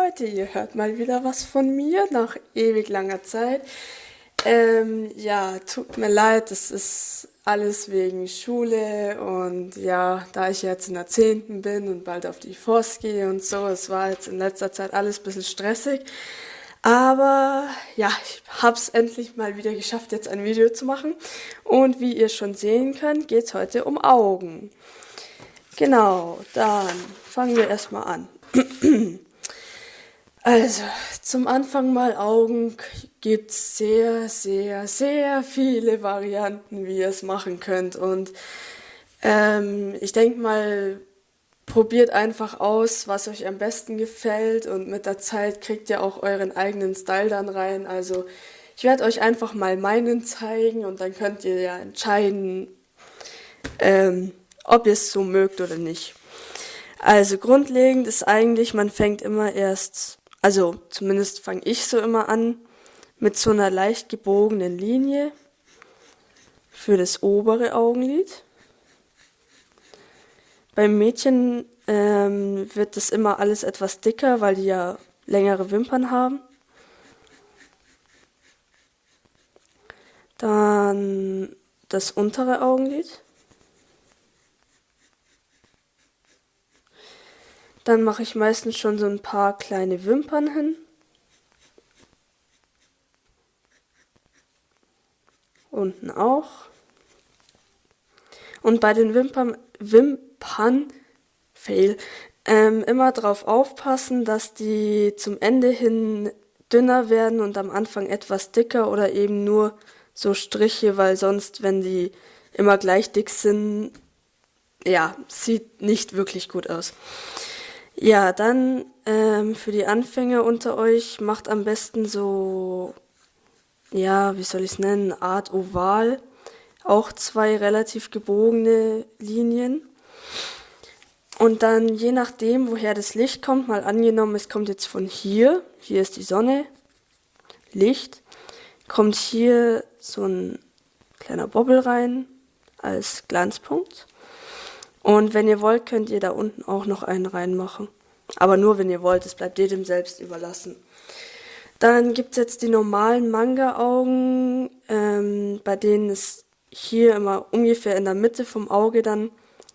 Leute, ihr hört mal wieder was von mir nach ewig langer Zeit. Ja, tut mir leid, das ist alles wegen Schule und ja, da ich jetzt in der Zehnten bin und bald auf die Voss gehe und so, es war jetzt in letzter Zeit alles ein bisschen stressig. Aber ja, ich hab's endlich mal wieder geschafft, jetzt ein Video zu machen. Und wie ihr schon sehen könnt, geht's heute um Augen. Genau, dann fangen wir erstmal an. Also, zum Anfang mal Augen gibt's sehr viele Varianten, wie ihr es machen könnt. Und ich denke mal, probiert einfach aus, was euch am besten gefällt. Und mit der Zeit kriegt ihr auch euren eigenen Style dann rein. Also, ich werde euch einfach mal meinen zeigen und dann könnt ihr ja entscheiden, ähm, ob ihr es so mögt oder nicht. Also grundlegend ist eigentlich, man fängt immer erst, also zumindest fange ich so immer an, mit so einer leicht gebogenen Linie für das obere Augenlid. Beim Mädchen wird das immer alles etwas dicker, weil die ja längere Wimpern haben. Dann das untere Augenlid. Dann mache ich meistens schon so ein paar kleine Wimpern hin. Unten auch. Und bei den Wimpern, fail, immer drauf aufpassen, dass die zum Ende hin dünner werden und am Anfang etwas dicker oder eben nur so Striche, weil sonst, wenn die immer gleich dick sind, ja, sieht nicht wirklich gut aus. Ja, dann für die Anfänger unter euch macht am besten so, ja, wie soll ich es nennen, Art Oval. Auch zwei relativ gebogene Linien. Und dann je nachdem, woher das Licht kommt, mal angenommen, es kommt jetzt von hier ist die Sonne, Licht, kommt hier so ein kleiner Bobbel rein als Glanzpunkt. Und wenn ihr wollt, könnt ihr da unten auch noch einen reinmachen. Aber nur, wenn ihr wollt, es bleibt jedem selbst überlassen. Dann gibt's jetzt die normalen Manga-Augen, bei denen es hier immer ungefähr in der Mitte vom Auge dann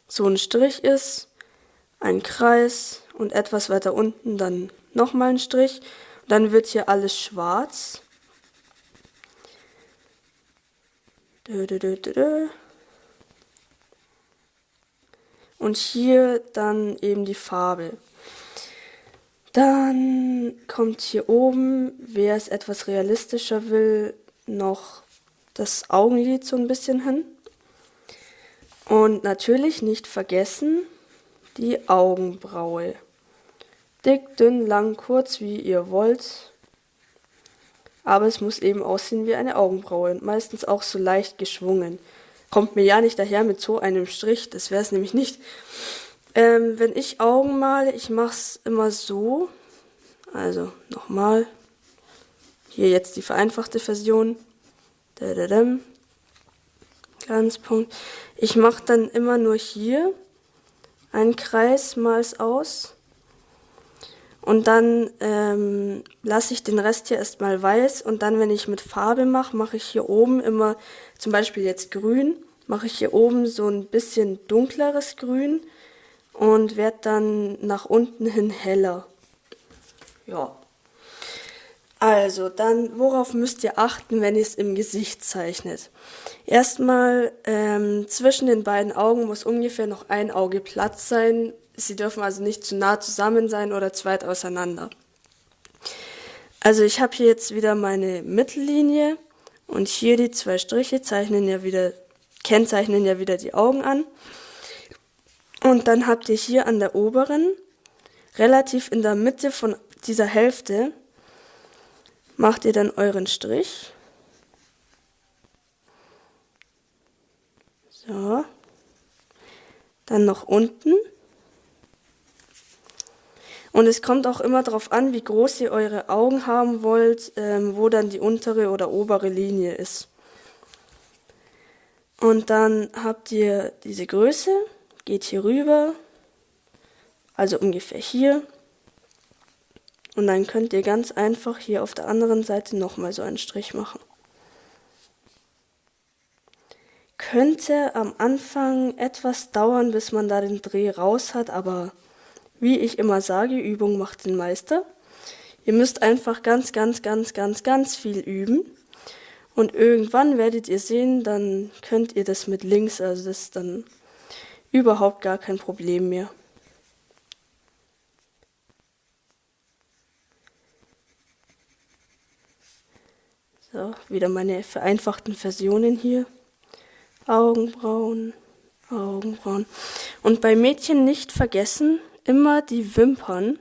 so ein Strich ist, ein Kreis und etwas weiter unten dann nochmal ein Strich. Und dann wird hier alles schwarz. Und hier dann eben die Farbe. Dann kommt hier oben, wer es etwas realistischer will, noch das Augenlid so ein bisschen hin. Und natürlich nicht vergessen die Augenbraue. Dick, dünn, lang, kurz, wie ihr wollt. Aber es muss eben aussehen wie eine Augenbraue und meistens auch so leicht geschwungen. Kommt mir ja nicht daher mit so einem Strich, das wäre es nämlich nicht. Wenn ich Augen male, ich mache es immer so. Also nochmal. Hier jetzt die vereinfachte Version. Glanzpunkt. Ich mache dann immer nur hier einen Kreis, mal es aus. Und dann lasse ich den Rest hier erstmal weiß. Und dann, wenn ich mit Farbe mache, mache ich hier oben immer, zum Beispiel jetzt grün, mache ich hier oben so ein bisschen dunkleres Grün und werde dann nach unten hin heller. Ja. Also, dann, worauf müsst ihr achten, wenn ihr es im Gesicht zeichnet? Erstmal, zwischen den beiden Augen muss ungefähr noch ein Auge Platz sein. Sie dürfen also nicht zu nah zusammen sein oder zu weit auseinander. Also ich habe hier jetzt wieder meine Mittellinie und hier die zwei Striche kennzeichnen ja wieder die Augen an. Und dann habt ihr hier an der oberen, relativ in der Mitte von dieser Hälfte, macht ihr dann euren Strich. So. Dann noch unten. Und es kommt auch immer darauf an, wie groß ihr eure Augen haben wollt, wo dann die untere oder obere Linie ist. Und dann habt ihr diese Größe, geht hier rüber, also ungefähr hier. Und dann könnt ihr ganz einfach hier auf der anderen Seite nochmal so einen Strich machen. Könnte am Anfang etwas dauern, bis man da den Dreh raus hat, aber wie ich immer sage, Übung macht den Meister. Ihr müsst einfach ganz, ganz, ganz, ganz, ganz viel üben. Und irgendwann werdet ihr sehen, dann könnt ihr das mit links, also das ist dann überhaupt gar kein Problem mehr. So, wieder meine vereinfachten Versionen hier. Augenbrauen, Augenbrauen. Und bei Mädchen nicht vergessen, immer die Wimpern.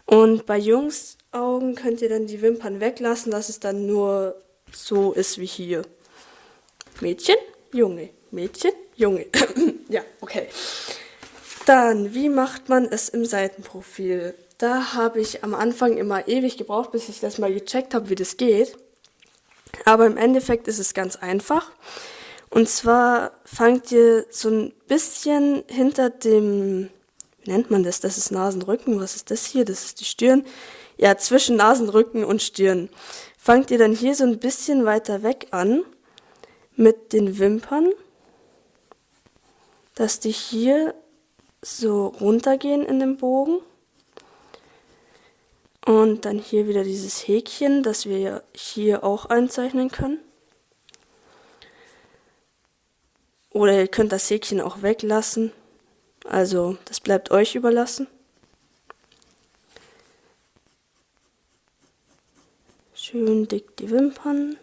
Und bei Jungs Augen könnt ihr dann die Wimpern weglassen, dass es dann nur so ist wie hier. Mädchen, Junge, Mädchen, Junge. Ja, okay. Dann, wie macht man es im Seitenprofil? Da habe ich am Anfang immer ewig gebraucht, bis ich das mal gecheckt habe, wie das geht. Aber im Endeffekt ist es ganz einfach. Und zwar fangt ihr so ein bisschen hinter dem, wie nennt man das? Das ist Nasenrücken. Was ist das hier? Das ist die Stirn. Ja, zwischen Nasenrücken und Stirn. Fangt ihr dann hier so ein bisschen weiter weg an mit den Wimpern, dass die hier so runtergehen in den Bogen. Und dann hier wieder dieses Häkchen, das wir hier auch einzeichnen können. Oder ihr könnt das Häkchen auch weglassen. Also das bleibt euch überlassen. Schön dick die Wimpern.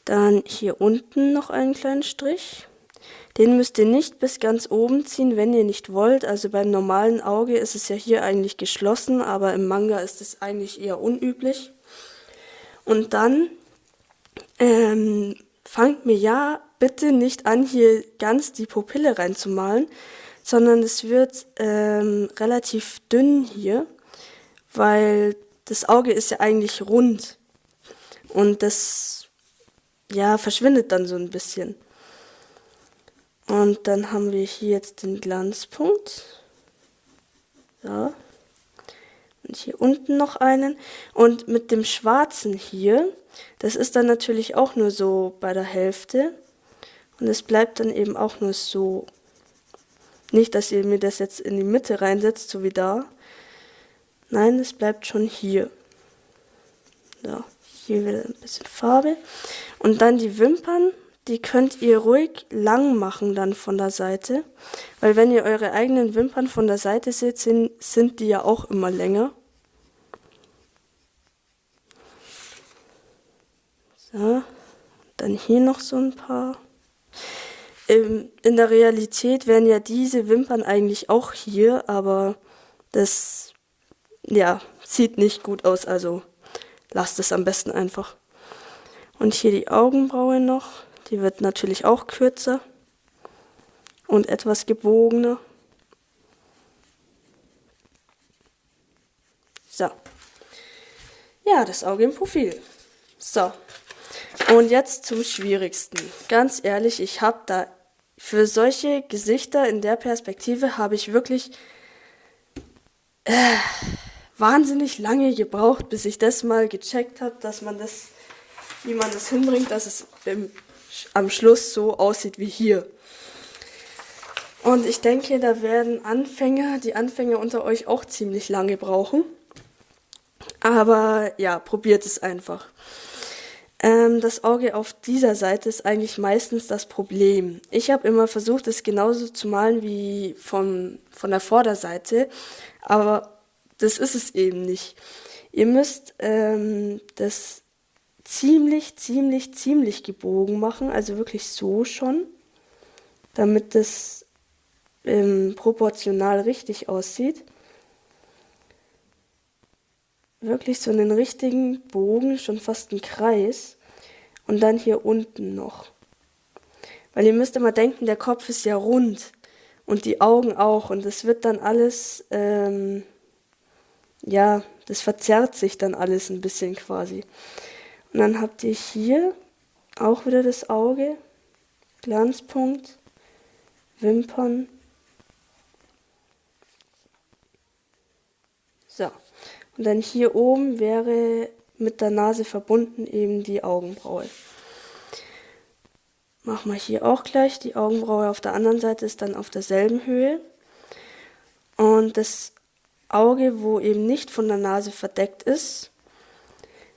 Dann hier unten noch einen kleinen Strich. Den müsst ihr nicht bis ganz oben ziehen, wenn ihr nicht wollt. Also beim normalen Auge ist es ja hier eigentlich geschlossen, aber im Manga ist es eigentlich eher unüblich. Und dann fangt mir ja bitte nicht an, hier ganz die Pupille reinzumalen, sondern es wird relativ dünn hier, weil das Auge ist ja eigentlich rund und das ja verschwindet dann so ein bisschen. Und dann haben wir hier jetzt den Glanzpunkt. So. Und hier unten noch einen. Und mit dem Schwarzen hier, das ist dann natürlich auch nur so bei der Hälfte. Und es bleibt dann eben auch nur so. Nicht, dass ihr mir das jetzt in die Mitte reinsetzt, so wie da. Nein, es bleibt schon hier. So, hier wieder ein bisschen Farbe. Und dann die Wimpern. Die könnt ihr ruhig lang machen dann von der Seite, weil wenn ihr eure eigenen Wimpern von der Seite seht, sind die ja auch immer länger. So, dann hier noch so ein paar. In der Realität wären ja diese Wimpern eigentlich auch hier, aber das ja, sieht nicht gut aus, also lasst es am besten einfach. Und hier die Augenbraue noch. Die wird natürlich auch kürzer und etwas gebogener. So. Ja, das Auge im Profil. So. Und jetzt zum Schwierigsten. Ganz ehrlich, ich habe da für solche Gesichter in der Perspektive habe ich wirklich wahnsinnig lange gebraucht, bis ich das mal gecheckt habe, wie man das hinbringt, dass es am Schluss so aussieht wie hier. Und ich denke, da werden die Anfänger unter euch auch ziemlich lange brauchen. Aber ja, probiert es einfach. Das Auge auf dieser Seite ist eigentlich meistens das Problem. Ich habe immer versucht, es genauso zu malen wie von der Vorderseite, aber das ist es eben nicht. Ihr müsst das ziemlich gebogen machen, also wirklich so schon, damit das proportional richtig aussieht. Wirklich so einen richtigen Bogen, schon fast einen Kreis und dann hier unten noch. Weil ihr müsst immer denken, der Kopf ist ja rund und die Augen auch und das wird dann alles, ja, das verzerrt sich dann alles ein bisschen quasi. Und dann habt ihr hier auch wieder das Auge, Glanzpunkt, Wimpern. So. Und dann hier oben wäre mit der Nase verbunden eben die Augenbraue. Machen wir hier auch gleich. Die Augenbraue auf der anderen Seite ist dann auf derselben Höhe. Und das Auge, wo eben nicht von der Nase verdeckt ist,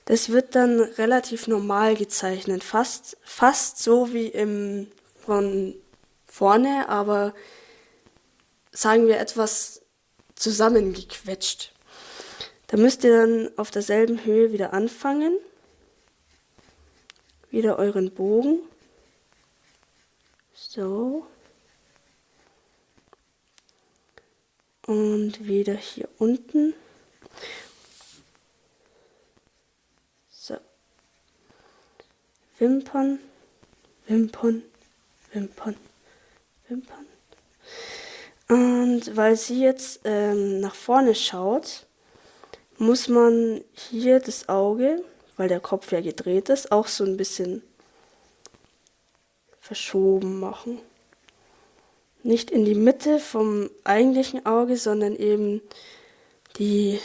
das wird dann relativ normal gezeichnet. Fast so wie von vorne, aber sagen wir etwas zusammengequetscht. Da müsst ihr dann auf derselben Höhe wieder anfangen. Wieder euren Bogen. So. Und wieder hier unten. So. Wimpern, Wimpern, Wimpern, Wimpern. Und weil sie jetzt nach vorne schaut, muss man hier das Auge, weil der Kopf ja gedreht ist, auch so ein bisschen verschoben machen. Nicht in die Mitte vom eigentlichen Auge, sondern eben die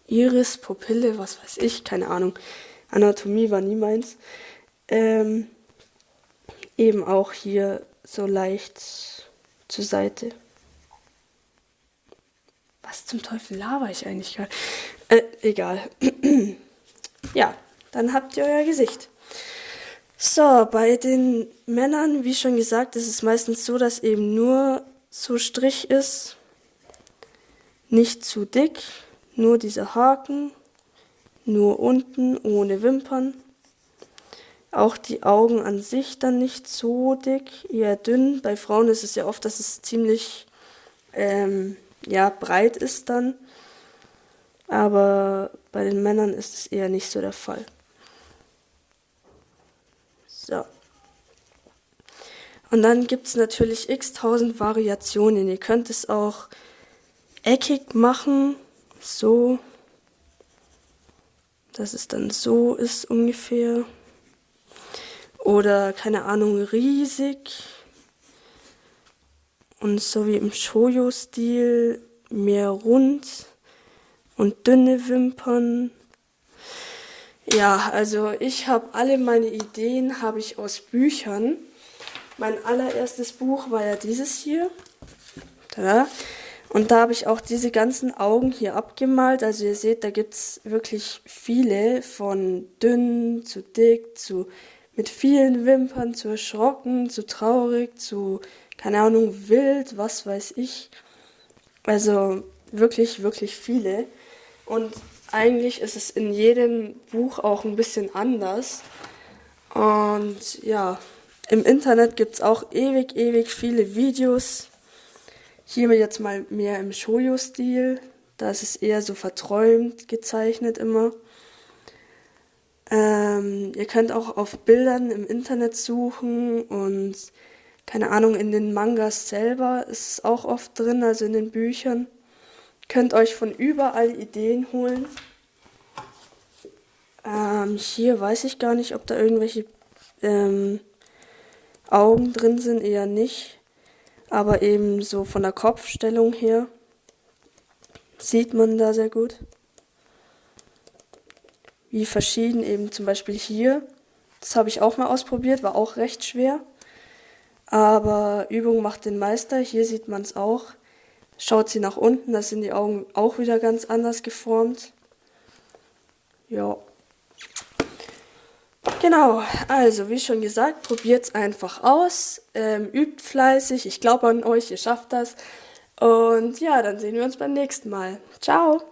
Iris, Pupille, was weiß ich, keine Ahnung. Anatomie war nie meins. Eben auch hier so leicht zur Seite. Was zum Teufel laber ich eigentlich gerade? Egal. Ja, dann habt ihr euer Gesicht. So, bei den Männern, wie schon gesagt, ist es meistens so, dass eben nur so Strich ist. Nicht zu dick, nur dieser Haken, nur unten, ohne Wimpern. Auch die Augen an sich dann nicht so dick, eher dünn. Bei Frauen ist es ja oft, dass es ziemlich breit ist dann. Aber bei den Männern ist es eher nicht so der Fall. So. Und dann gibt es natürlich x-tausend Variationen. Ihr könnt es auch eckig machen, so, dass es dann so ist ungefähr. Oder, keine Ahnung, riesig. Und so wie im Shoujo-Stil mehr rund und dünne Wimpern. Ja, also ich habe alle meine Ideen habe ich aus Büchern. Mein allererstes Buch war ja dieses hier. Tada. Und da habe ich auch diese ganzen Augen hier abgemalt. Also ihr seht, da gibt es wirklich viele, von dünn zu dick, zu mit vielen Wimpern, zu erschrocken, zu traurig, zu, keine Ahnung, wild, was weiß ich. Also wirklich, wirklich viele. Und eigentlich ist es in jedem Buch auch ein bisschen anders. Und ja, im Internet gibt es auch ewig viele Videos. Hier jetzt mal mehr im Shoujo-Stil. Da ist es eher so verträumt gezeichnet immer. Ihr könnt auch auf Bildern im Internet suchen und keine Ahnung, in den Mangas selber ist es auch oft drin, also in den Büchern. Könnt euch von überall Ideen holen. Hier weiß ich gar nicht, ob da irgendwelche Augen drin sind, eher nicht. Aber eben so von der Kopfstellung her sieht man da sehr gut. Wie verschieden eben zum Beispiel hier. Das habe ich auch mal ausprobiert, war auch recht schwer. Aber Übung macht den Meister. Hier sieht man es auch. Schaut sie nach unten, da sind die Augen auch wieder ganz anders geformt. Ja. Genau, also wie schon gesagt, probiert es einfach aus, übt fleißig, ich glaube an euch, ihr schafft das. Und ja, dann sehen wir uns beim nächsten Mal. Ciao!